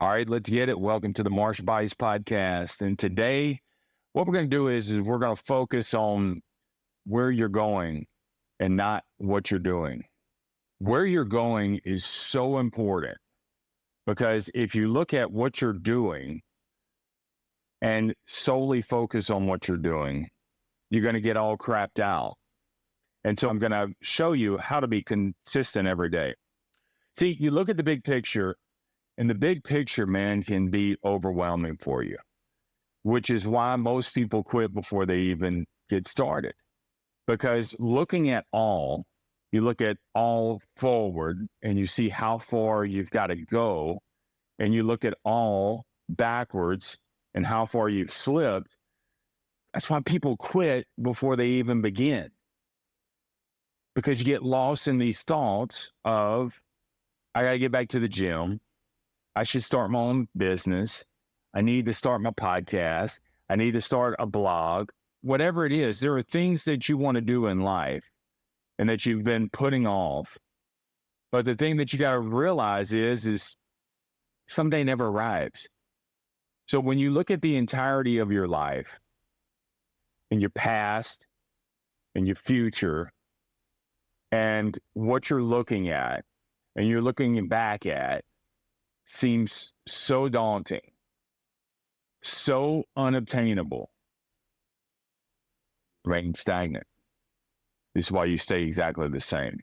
All right, let's get it. Welcome to the Marsh Buice podcast. And today, what we're going to do is we're going to focus on where you're going and not what you're doing. Where you're going is so important because if you look at what you're doing and solely focus on what you're doing, you're going to get all crapped out. And so I'm going to show you how to be consistent every day. See, you look at the big picture, and the big picture, man, can be overwhelming for you, which is why most people quit before they even get started. Because looking at all, you look at all forward and you see how far you've got to go, and you look at all backwards and how far you've slipped. That's why people quit before they even begin. Because you get lost in these thoughts of, I got to get back to the gym. I should start my own business. I need to start my podcast. I need to start a blog. Whatever it is, there are things that you want to do in life and that you've been putting off. But the thing that you got to realize is someday never arrives. So when you look at the entirety of your life and your past and your future and what you're looking at and you're looking back at, seems so daunting, so unobtainable, remain stagnant. This is why you stay exactly the same.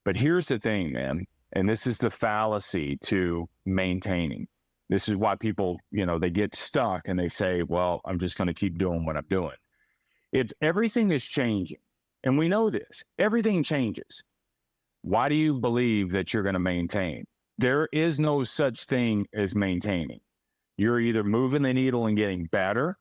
But here's the thing, man, and this is the fallacy to maintaining. This is why people, they get stuck and they say, well, I'm just going to keep doing what I'm doing. It's everything is changing. And we know this. Everything changes. Why do you believe that you're going to maintain? There is no such thing as maintaining. You're either moving the needle and getting better,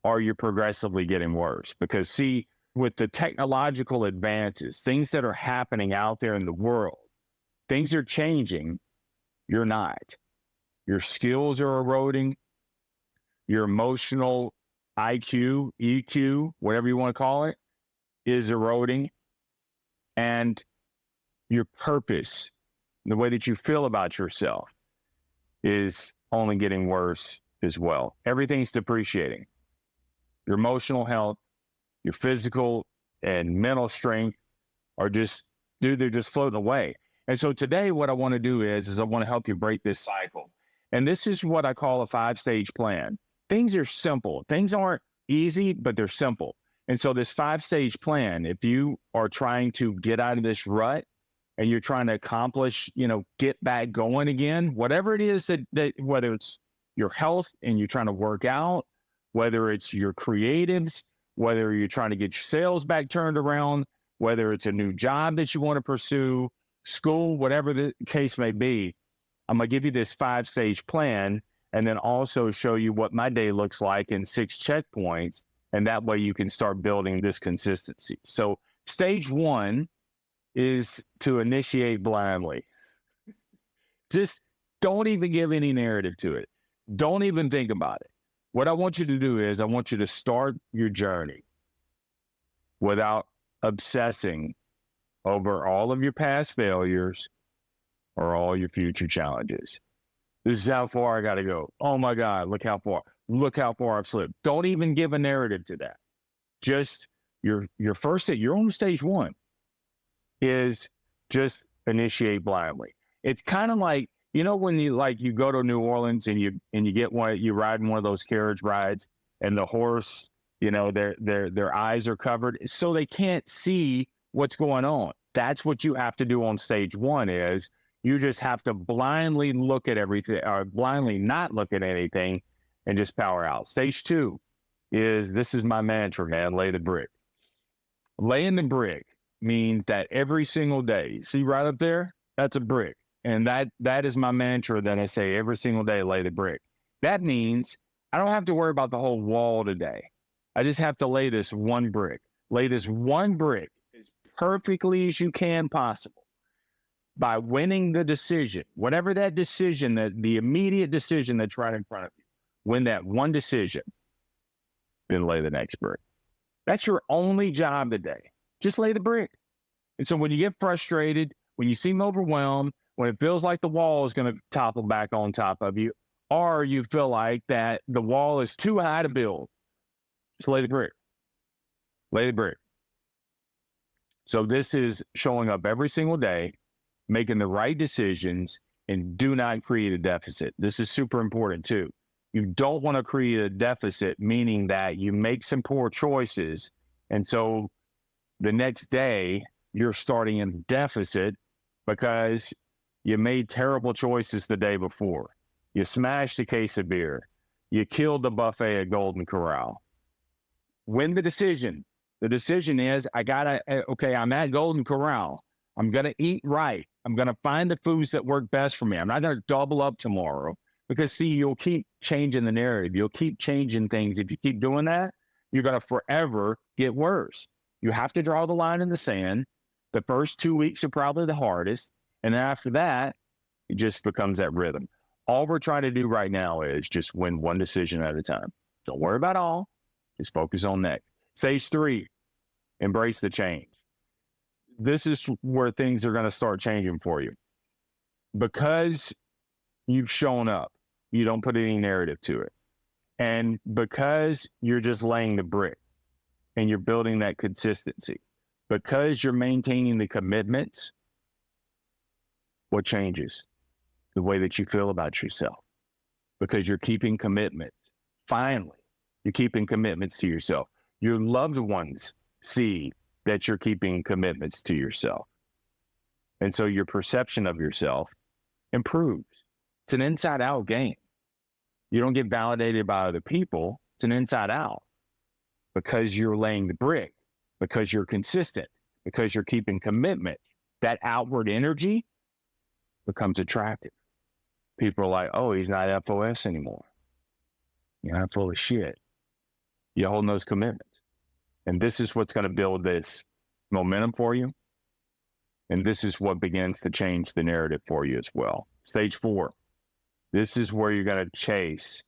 or you're progressively getting worse. Because see, with the technological advances, things that are happening out there in the world, things are changing. You're not. Your skills are eroding. Your emotional IQ, EQ, whatever you want to call it, is eroding. And your purpose, the way that you feel about yourself, is only getting worse as well. Everything's depreciating. Your emotional health, your physical and mental strength are they're just floating away. And so today what I want to do is I want to help you break this cycle. And this is what I call a 5-stage plan. Things are simple. Things aren't easy, but they're simple. And so this 5-stage plan, if you are trying to get out of this rut, and you're trying to accomplish, get back going again, whatever it is that whether it's your health and you're trying to work out, whether it's your creatives, whether you're trying to get your sales back turned around, whether it's a new job that you want to pursue, school, whatever the case may be, I'm going to give you this 5-stage plan and then also show you what my day looks like in 6 checkpoints. And that way you can start building this consistency. So stage 1 is to initiate blindly. Just don't even give any narrative to it. Don't even think about it. What I want you to do is I want you to start your journey without obsessing over all of your past failures or all your future challenges. This is how far I got to go. Oh my God, look how far. Look how far I've slipped. Don't even give a narrative to that. Just your first step, you're on stage 1. Is just initiate blindly. It's kind of like, when you go to New Orleans and you get you ride in one of those carriage rides and the horse, their eyes are covered so they can't see what's going on. That's what you have to do on stage 1 is you just have to blindly look at everything or blindly not look at anything and just power out. Stage 2 this is my mantra, man, lay the brick. Laying the brick means that every single day, see right up there, that's a brick. And that is my mantra that I say every single day, lay the brick. That means I don't have to worry about the whole wall today. I just have to lay this one brick. Lay this one brick as perfectly as you can possible by winning the decision, whatever that decision, the immediate decision that's right in front of you. Win that one decision, then lay the next brick. That's your only job today. Just lay the brick. And so when you get frustrated, when you seem overwhelmed, when it feels like the wall is going to topple back on top of you, or you feel like that the wall is too high to build, just lay the brick. Lay the brick. So this is showing up every single day, making the right decisions, and do not create a deficit. This is super important too. You don't want to create a deficit, meaning that you make some poor choices. And so the next day you're starting in deficit because you made terrible choices the day before. You smashed a case of beer. You killed the buffet at Golden Corral. Win the decision. The decision is, I'm at Golden Corral. I'm going to eat right. I'm going to find the foods that work best for me. I'm not going to double up tomorrow because, see, you'll keep changing the narrative. You'll keep changing things. If you keep doing that, you're going to forever get worse. You have to draw the line in the sand. The first 2 weeks are probably the hardest. And then after that, it just becomes that rhythm. All we're trying to do right now is just win one decision at a time. Don't worry about all. Just focus on that. Stage 3, embrace the change. This is where things are going to start changing for you. Because you've shown up, you don't put any narrative to it. And because you're just laying the brick and you're building that consistency, because you're maintaining the commitments, what changes? The way that you feel about yourself. Because you're keeping commitments. Finally, you're keeping commitments to yourself. Your loved ones see that you're keeping commitments to yourself. And so your perception of yourself improves. It's an inside-out game. You don't get validated by other people. It's an inside-out. Because you're laying the brick, because you're consistent, because you're keeping commitments, that outward energy becomes attractive. People are like, oh, he's not FOS anymore. You're not full of shit. You're holding those commitments. And this is what's going to build this momentum for you. And this is what begins to change the narrative for you as well. Stage 4. This is where you're going to chase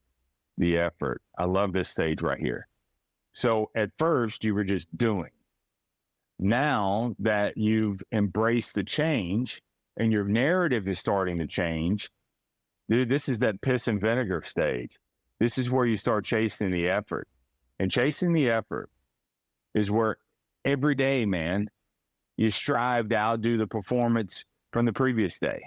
the effort. I love this stage right here. So at first you were just doing. Now that you've embraced the change and your narrative is starting to change, dude, this is that piss and vinegar stage. This is where you start chasing the effort. And chasing the effort is where every day, man, you strive to outdo the performance from the previous day.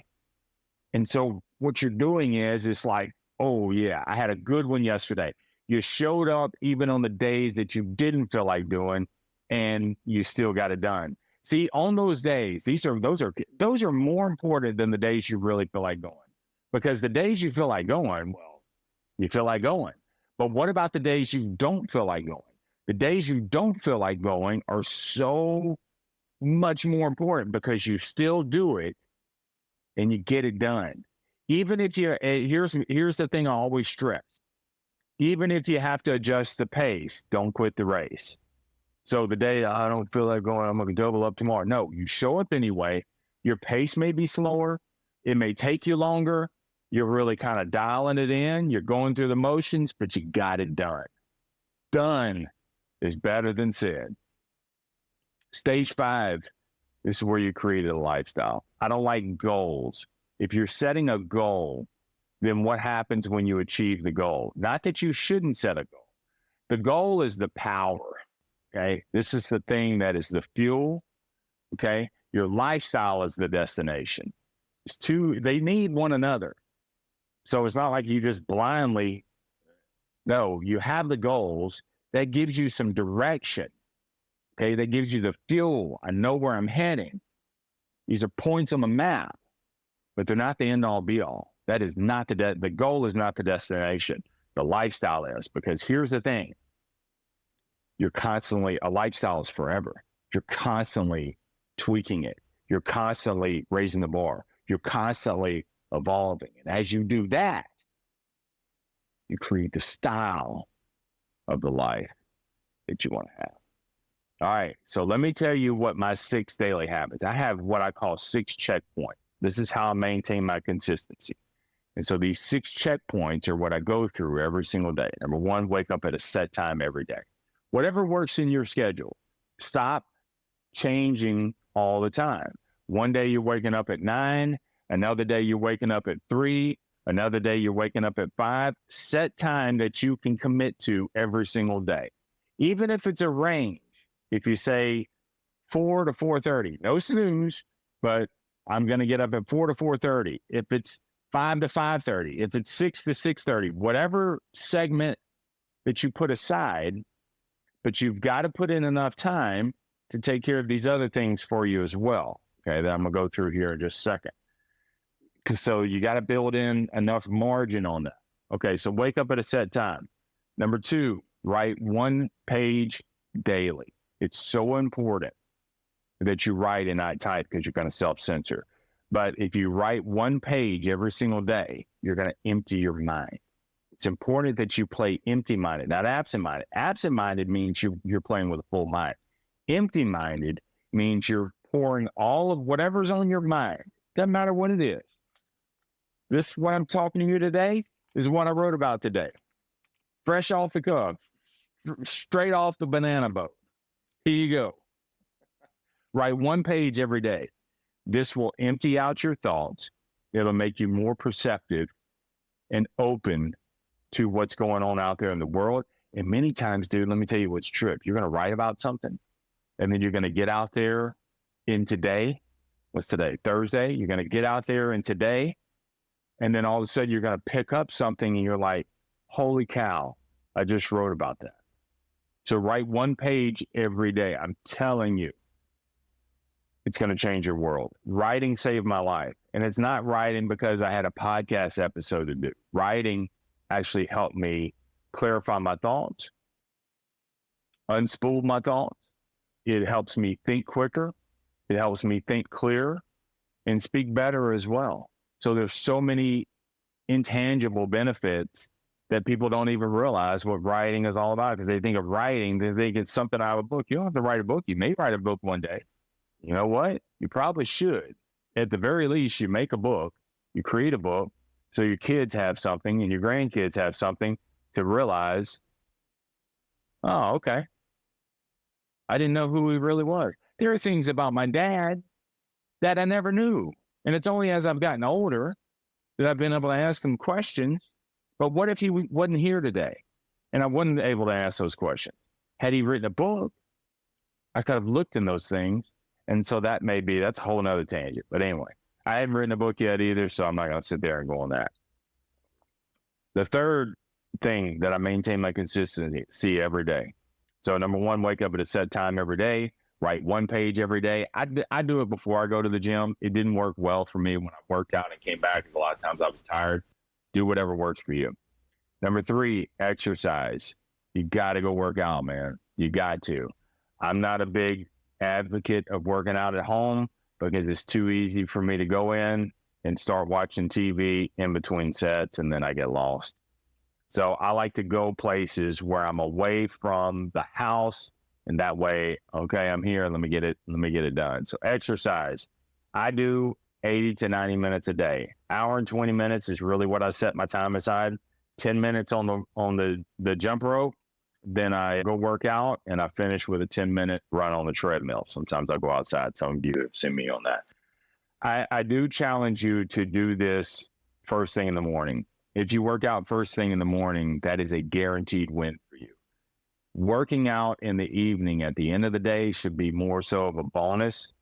And so what you're doing is, it's like, oh yeah, I had a good one yesterday. You showed up even on the days that you didn't feel like doing, and you still got it done. See, on those days, those are more important than the days you really feel like going. Because the days you feel like going, well, you feel like going. But what about the days you don't feel like going? The days you don't feel like going are so much more important because you still do it and you get it done. Even if here's the thing I always stress. Even if you have to adjust the pace, don't quit the race. So the day I don't feel like going, I'm going to double up tomorrow. No, you show up anyway. Your pace may be slower. It may take you longer. You're really kind of dialing it in. You're going through the motions, but you got it done. Done is better than said. Stage 5, this is where you created a lifestyle. I don't like goals. If you're setting a goal, then what happens when you achieve the goal? Not that you shouldn't set a goal. The goal is the power, okay? This is the thing that is the fuel, okay? Your lifestyle is the destination. They need one another. So it's not like you just blindly, no, you have the goals. That gives you some direction, okay? That gives you the fuel. I know where I'm heading. These are points on the map, but they're not the end all be all. That is not the goal is not the destination. The lifestyle is, because here's the thing. A lifestyle is forever. You're constantly tweaking it. You're constantly raising the bar. You're constantly evolving. And as you do that, you create the style of the life that you want to have. All right. So let me tell you what my 6 daily habits. I have what I call 6 checkpoints. This is how I maintain my consistency. And so these 6 checkpoints are what I go through every single day. Number 1, wake up at a set time every day. Whatever works in your schedule. Stop changing all the time. One day you're waking up at 9. Another day you're waking up at 3. Another day you're waking up at 5. Set time that you can commit to every single day. Even if it's a range, if you say 4 to 4:30, no snooze, but I'm going to get up at 4 to 4:30. If it's 5 to 5:30, if it's 6 to 6:30, whatever segment that you put aside, but you've got to put in enough time to take care of these other things for you as well. Okay, that I'm going to go through here in just a second. So you got to build in enough margin on that. Okay, so wake up at a set time. Number 2, write 1 page daily. It's so important that you write and not type because you're going to self-censor. But if you write 1 page every single day, you're going to empty your mind. It's important that you play empty-minded, not absent-minded. Absent-minded means you're playing with a full mind. Empty-minded means you're pouring all of whatever's on your mind. Doesn't matter what it is. This, what I'm talking to you today, is what I wrote about today. Fresh off the cuff, straight off the banana boat. Here you go. Write 1 page every day. This will empty out your thoughts. It'll make you more perceptive and open to what's going on out there in the world. And many times, dude, let me tell you what's true. You're going to write about something, and then you're going to get out there in today. What's today? Thursday. You're going to get out there in today, and then all of a sudden you're going to pick up something and you're like, holy cow, I just wrote about that. So write 1 page every day. I'm telling you, it's going to change your world. Writing saved my life. And it's not writing because I had a podcast episode to do. Writing actually helped me clarify my thoughts, unspool my thoughts. It helps me think quicker. It helps me think clearer and speak better as well. So there's so many intangible benefits that people don't even realize what writing is all about, because they think of writing, they think it's something out of a book. You don't have to write a book. You may write a book one day. You know what? You probably should. At the very least, you make a book, you create a book, so your kids have something and your grandkids have something to realize, oh, okay, I didn't know who he really was. There are things about my dad that I never knew. And it's only as I've gotten older that I've been able to ask him questions. But what if he wasn't here today and I wasn't able to ask those questions? Had he written a book, I could have looked in those things. And so that's a whole nother tangent. But anyway, I haven't written a book yet either, so I'm not going to sit there and go on that. The third thing that I maintain my consistency every day. So number 1, wake up at a set time every day. Write 1 page every day. I do it before I go to the gym. It didn't work well for me when I worked out and came back. A lot of times I was tired. Do whatever works for you. Number 3, exercise. You got to go work out, man. You got to. I'm not a big advocate of working out at home because it's too easy for me to go in and start watching TV in between sets, and then I get lost. So I like to go places where I'm away from the house. And that way, okay, I'm here. Let me get it done. So exercise, I do 80 to 90 minutes a day. Hour and 20 minutes is really what I set my time aside. 10 minutes on the jump rope. Then I go work out and I finish with a 10-minute run on the treadmill. Sometimes I go outside. Some of you have seen me on that. I do challenge you to do this first thing in the morning. If you work out first thing in the morning, that is a guaranteed win for you. Working out in the evening at the end of the day should be more so of a bonus.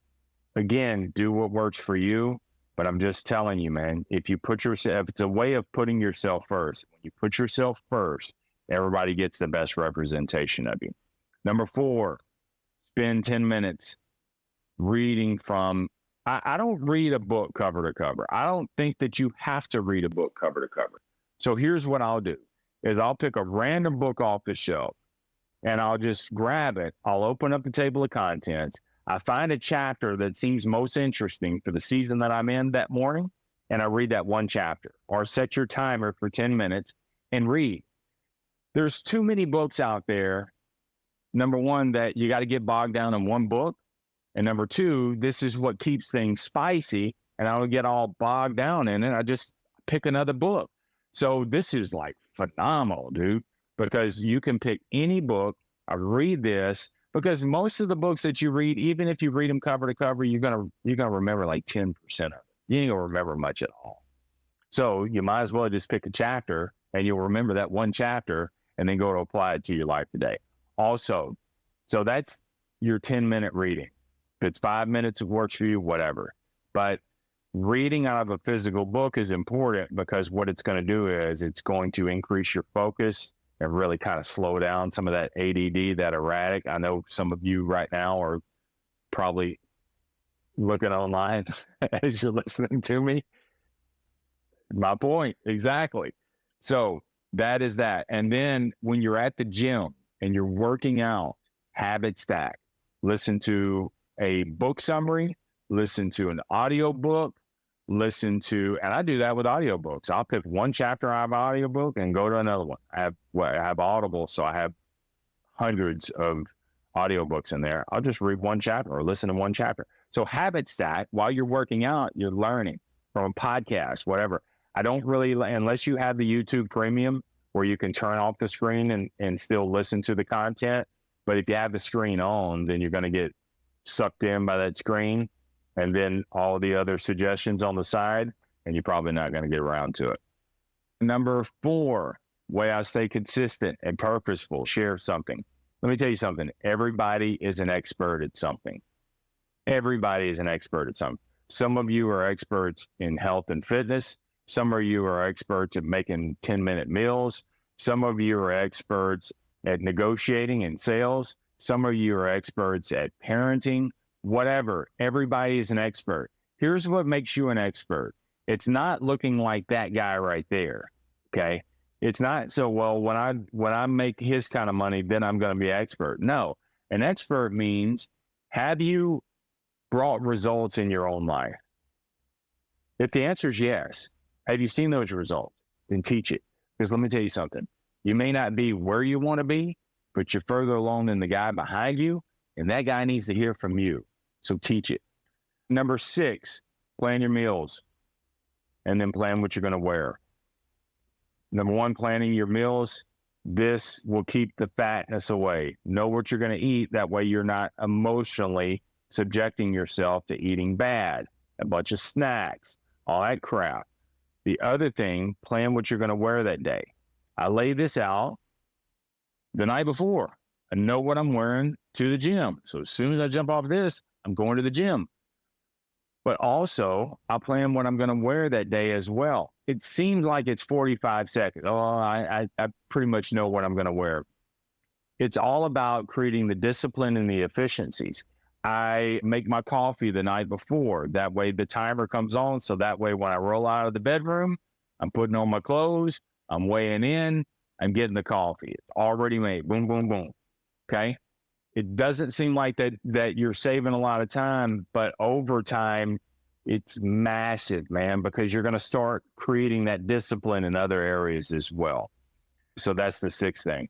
Again, do what works for you, but I'm just telling you, man, if it's a way of putting yourself first. When you put yourself first, everybody gets the best representation of you. Number 4, spend 10 minutes reading from, I don't read a book cover to cover. I don't think that you have to read a book cover to cover. So here's what I'll do, is I'll pick a random book off the shelf and I'll just grab it. I'll open up the table of contents. I find a chapter that seems most interesting for the season that I'm in that morning, and I read that one chapter. Or set your timer for 10 minutes and read. There's too many books out there. Number 1, that you got to get bogged down in one book. And number 2, this is what keeps things spicy, and I don't get all bogged down in it. I just pick another book. So this is like phenomenal, dude, because you can pick any book. I read this because most of the books that you read, even if you read them cover to cover, you're gonna remember like 10% of it. you ain't gonna remember much at all. So you might as well just pick a chapter and you'll remember that one chapter and then go to apply it to your life today. Also, so that's your 10-minute reading. If it's 5 minutes, it works for you, whatever. But reading out of a physical book is important because what it's going to do is it's going to increase your focus and really kind of slow down some of that ADD, that erratic. I know some of you right now are probably looking online as you're listening to me. My point, exactly. So that is that. And then when you're at the gym and you're working out, habit stack. Listen to a book summary, listen to an audio book, and I do that with audiobooks. I'll pick one chapter out of an audiobook and go to another one. I have Audible, so I have hundreds of audiobooks in there. I'll just read one chapter or listen to one chapter. So habit stack, while you're working out, you're learning from a podcast, whatever. I don't really, unless you have the YouTube Premium where you can turn off the screen and still listen to the content. But if you have the screen on, then you're going to get sucked in by that screen and then all the other suggestions on the side, and you're probably not going to get around to it. Number 4, way I stay consistent and purposeful, share something. Let me tell you something. Everybody is an expert at something. Everybody is an expert at something. Some of you are experts in health and fitness. Some of you are experts at making 10-minute meals. Some of you are experts at negotiating and sales. Some of you are experts at parenting, whatever. Everybody is an expert. Here's what makes you an expert. It's not looking like that guy right there, okay? It's not so, well, when I make his kind of money, then I'm going to be an expert. No, an expert means, have you brought results in your own life? If the answer is yes, have you seen those results? Then teach it. Because let me tell you something. You may not be where you want to be, but you're further along than the guy behind you, and that guy needs to hear from you. So teach it. Number 6, plan your meals, and then plan what you're going to wear. Number 1, planning your meals. This will keep the fatness away. Know what you're going to eat. That way you're not emotionally subjecting yourself to eating bad, a bunch of snacks, all that crap. The other thing, plan what you're going to wear that day. I lay this out the night before. I know what I'm wearing to the gym. So as soon as I jump off this, I'm going to the gym. But also, I plan what I'm going to wear that day as well. It seems like it's 45 seconds. Oh, I pretty much know what I'm going to wear. It's all about creating the discipline and the efficiencies. I make my coffee the night before. That way the timer comes on. So that way when I roll out of the bedroom, I'm putting on my clothes, I'm weighing in, I'm getting the coffee. It's already made. Boom, boom, boom. Okay. It doesn't seem like that you're saving a lot of time, but over time, it's massive, man, because you're going to start creating that discipline in other areas as well. So that's the 6th thing.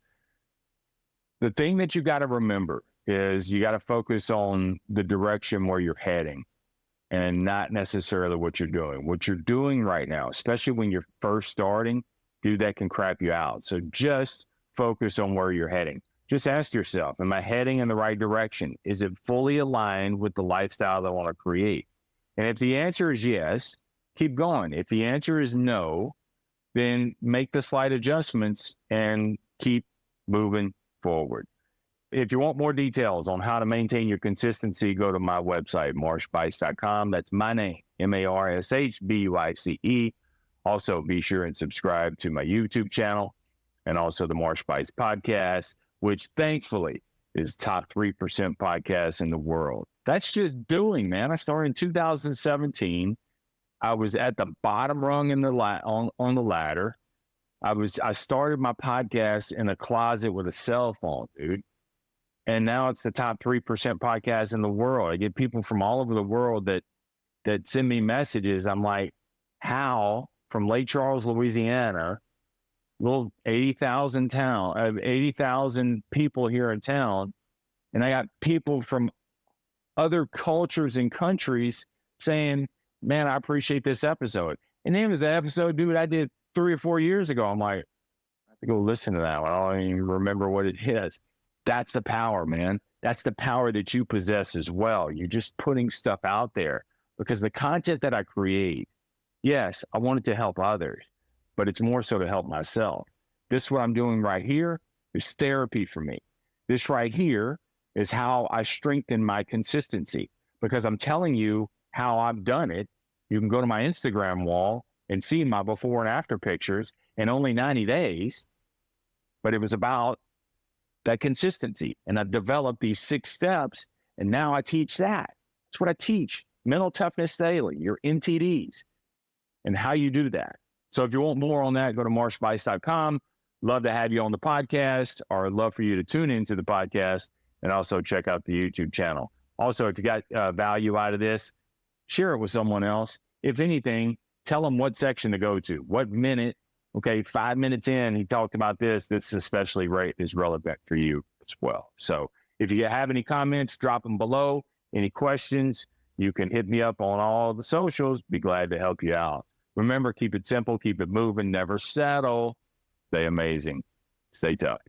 The thing that you got to remember is you got to focus on the direction where you're heading and not necessarily what you're doing. What you're doing right now, especially when you're first starting, dude, that can crap you out. So just focus on where you're heading. Just ask yourself, am I heading in the right direction? Is it fully aligned with the lifestyle that I want to create? And if the answer is yes, keep going. If the answer is no, then make the slight adjustments and keep moving forward. If you want more details on how to maintain your consistency, go to my website, marshbuice.com. That's my name, MarshBuice. Also, be sure and subscribe to my YouTube channel and also the Marsh Buice podcast, which thankfully is top 3% podcast in the world. That's just doing, man. I started in 2017. I was at the bottom rung in the on the ladder. I started my podcast in a closet with a cell phone, dude. And now it's the top 3% podcast in the world. I get people from all over the world that send me messages. I'm like, how from Lake Charles, Louisiana, little 80,000 people here in town, and I got people from other cultures and countries saying, man, I appreciate this episode. And the name of the episode, dude, I did 3 or 4 years ago. I'm like, I have to go listen to that one. I don't even remember what it is. That's the power, man. That's the power that you possess as well. You're just putting stuff out there. because the content that I create, yes, I want it to help others, but it's more so to help myself. This, what I'm doing right here, is therapy for me. This right here is how I strengthen my consistency, because I'm telling you how I've done it. You can go to my Instagram wall and see my before and after pictures in only 90 days, but it was about that consistency. And I've developed these 6 steps, and now I teach that. That's what I teach. Mental Toughness Daily, your NTDs, and how you do that. So if you want more on that, go to marshbuice.com. Love to have you on the podcast, or love for you to tune into the podcast and also check out the YouTube channel. Also, if you got value out of this, share it with someone else. If anything, tell them what section to go to, what minute. Okay, 5 minutes in, he talked about this. This especially is relevant for you as well. So if you have any comments, drop them below. Any questions, you can hit me up on all the socials. Be glad to help you out. Remember, keep it simple, keep it moving, never settle. Stay amazing. Stay tough.